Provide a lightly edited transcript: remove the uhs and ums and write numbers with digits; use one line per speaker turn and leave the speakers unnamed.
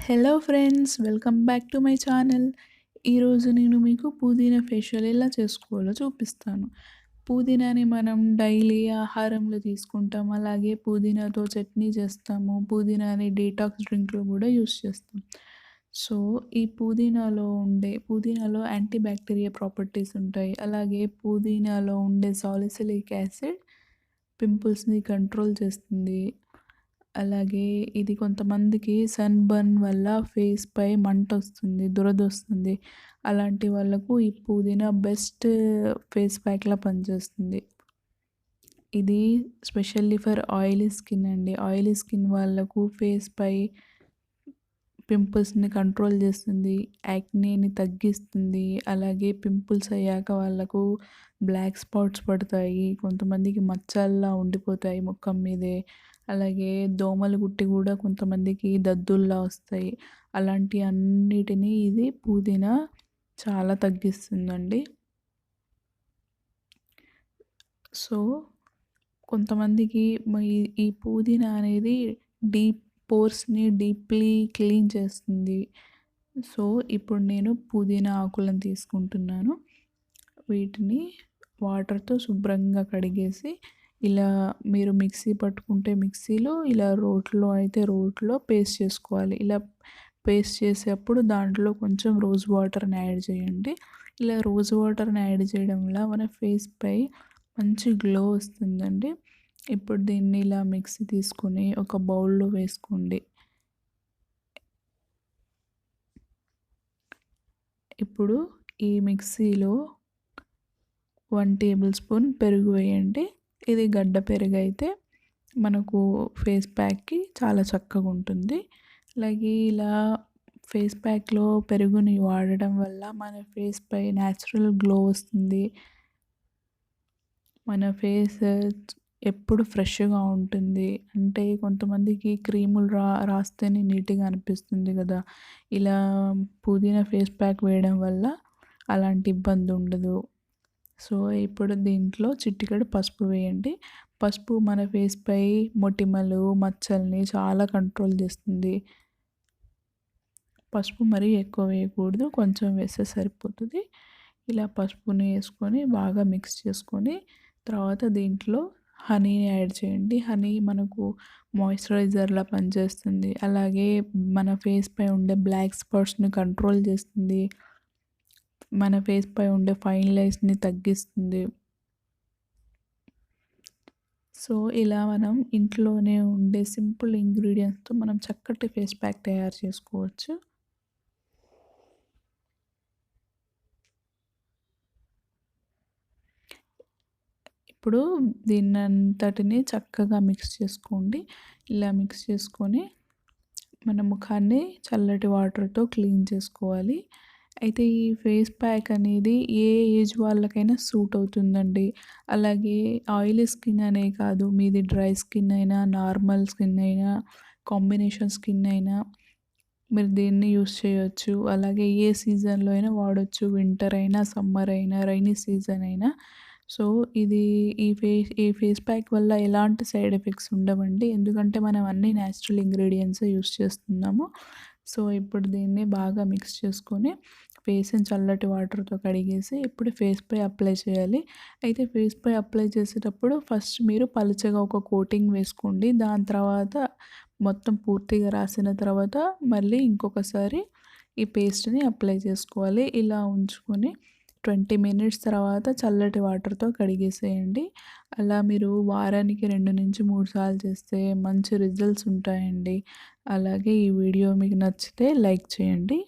Hello friends, welcome back to my channel. ఈరోజు నేను మీకు పుదీనా ఫేషియల్ ఎలా చేసుకోవాలో చూపిస్తాను. పుదీనాని మనం డైలీ ఆహారంలో తీసుకుంటాం. అలాగే పుదీనాతో చట్నీ చేస్తాము. పుదీనాని డీటాక్స్ డ్రింక్‌లో కూడా యూస్ చేస్తాం. సో, ఈ పుదీనాలో యాంటీ బ్యాక్టీరియా ప్రాపర్టీస్ ఉంటాయి. అలాగే పుదీనాలో ఉండే సాలిసిలిక్ యాసిడ్ పింపుల్స్‌ని కంట్రోల్ చేస్తుంది. అలాగే ఇది కొంతమందికి సన్ బర్న్ వల్ల ఫేస్‌పై మంటొస్తుంది, దురదొస్తుంది. అలాంటి వాళ్ళకు ఈ పుదీనా బెస్ట్ ఫేస్ ప్యాక్‌లా పనిచేస్తుంది. ఇది స్పెషల్లీ ఫర్ ఆయిలీ స్కిన్ అండి. ఆయిలీ స్కిన్ వాళ్ళకు ఫేస్‌పై పింపుల్స్‌ని కంట్రోల్ చేస్తుంది. యాక్నీని తగ్గిస్తుంది. అలాగే పింపుల్స్ అయ్యాక వాళ్ళకు బ్లాక్ స్పాట్స్ పడతాయి. కొంతమందికి మచ్చల్లా ఉండిపోతాయి ముఖం మీదే. అలాగే దోమలు కుట్టి కూడా కొంతమందికి దద్దుల్లా వస్తాయి. అలాంటి అన్నిటిని ఇది పుదీనా చాలా తగ్గిస్తుందండి. సో, కొంతమందికి ఈ పుదీనా అనేది డీప్ పోర్స్‌ని డీప్‌లీ క్లీన్ చేస్తుంది. సో, ఇప్పుడు నేను పుదీనా ఆకులను తీసుకుంటున్నాను. వీటిని వాటర్‌తో శుభ్రంగా కడిగేసి, ఇలా మీరు మిక్సీ పట్టుకుంటే మిక్సీలో, ఇలా రోట్లో అయితే రోట్లో పేస్ట్ చేసుకోవాలి. ఇలా పేస్ట్ చేసేప్పుడు దాంట్లో కొంచెం రోజ్ వాటర్‌ని యాడ్ చేయండి. ఇలా రోజ్ వాటర్‌ని యాడ్ చేయడం వల్ల మన ఫేస్‌పై మంచి గ్లో వస్తుందండి. ఇప్పుడు దీన్ని ఇలా మిక్సీ తీసుకొని ఒక బౌల్‌లో వేసుకోండి. ఇప్పుడు ఈ మిక్సీలో 1 టేబుల్ స్పూన్ పెరుగు వేయండి. ఇది గడ్డ పెరుగైతే మనకు ఫేస్ ప్యాక్‌కి చాలా చక్కగా ఉంటుంది. అలాగే ఇలా ఫేస్ ప్యాక్‌లో పెరుగుని వాడడం వల్ల మన ఫేస్‌పై న్యాచురల్ గ్లో వస్తుంది. మన ఫేస్ ఎప్పుడు ఫ్రెష్‌గా ఉంటుంది. అంటే కొంతమందికి క్రీములు రాస్తేనే నీట్‌గా అనిపిస్తుంది గదా! ఇలా పుదీనా ఫేస్ ప్యాక్ వేయడం వల్ల అలాంటి ఇబ్బంది ఉండదు. సో, ఇప్పుడు దీంట్లో చిటికెడు పసుపు వేయండి. పసుపు మన ఫేస్‌పై మొటిమలు, మచ్చల్ని చాలా కంట్రోల్ చేస్తుంది. పసుపు మరీ ఎక్కువ వేయకూడదు. కొంచెం వేస్తే సరిపోతది. ఇలా పసుపుని వేసుకొని బాగా మిక్స్ చేసుకొని, తర్వాత దీంట్లో హనీని యాడ్ చేయండి. హనీ మనకు మాయిశ్చరైజర్‌లా పనిచేస్తుంది. అలాగే మన ఫేస్‌పై ఉండే బ్లాక్ స్పాట్స్‌ని కంట్రోల్ చేస్తుంది. మన ఫేస్‌పై ఉండే ఫైన్ లైన్స్‌ని తగ్గిస్తుంది. సో, ఇలా మనం ఇంట్లోనే ఉండే సింపుల్ ఇంగ్రీడియెంట్స్‌తో మనం చక్కటి ఫేస్ ప్యాక్ తయారు చేసుకోవచ్చు. ఇప్పుడు దీన్నంతటిని చక్కగా మిక్స్ చేసుకోండి. ఇలా మిక్స్ చేసుకొని మన ముఖాన్ని చల్లటి వాటర్‌తో క్లీన్ చేసుకోవాలి. అయితే ఈ ఫేస్ ప్యాక్ అనేది ఏ ఏజ్ వాళ్ళకైనా సూట్ అవుతుందండి. అలాగే ఆయిలీ స్కిన్ అనే కాదు, మీది డ్రై స్కిన్ అయినా, నార్మల్ స్కిన్ అయినా, కాంబినేషన్ స్కిన్ అయినా మీరు దీన్ని యూస్ చేయొచ్చు. అలాగే ఏ సీజన్‌లో అయినా వాడొచ్చు. వింటర్ అయినా, సమ్మర్ అయినా, రైనీ సీజన్ అయినా. సో, ఇది ఈ ఫేస్ ప్యాక్ వల్ల ఎలాంటి సైడ్ ఎఫెక్ట్స్ ఉండవండి. ఎందుకంటే మనం అన్నీ న్యాచురల్ ఇంగ్రీడియెంట్సే యూస్ చేస్తున్నాము. సో, ఇప్పుడు దీన్ని బాగా మిక్స్ చేసుకొని ఫేస్‌ని చల్లటి వాటర్‌తో కడిగేసి ఇప్పుడు ఫేస్‌పై అప్లై చేయాలి. అయితే ఫేస్‌పై అప్లై చేసేటప్పుడు ఫస్ట్ మీరు పలుచగా ఒక కోటింగ్ వేసుకోండి. దాని తర్వాత మొత్తం పూర్తిగా రాసిన తర్వాత మళ్ళీ ఇంకొకసారి ఈ పేస్ట్‌ని అప్లై చేసుకోవాలి. ఇలా ఉంచుకొని 20 మినిట్స్ తర్వాత చల్లటి వాటర్‌తో కడిగేసేయండి. అలా మీరు వారానికి 2-3 సార్లు చేస్తే మంచి రిజల్ట్స్ ఉంటాయండి. అలాగే ఈ వీడియో మీకు నచ్చితే లైక్ చేయండి.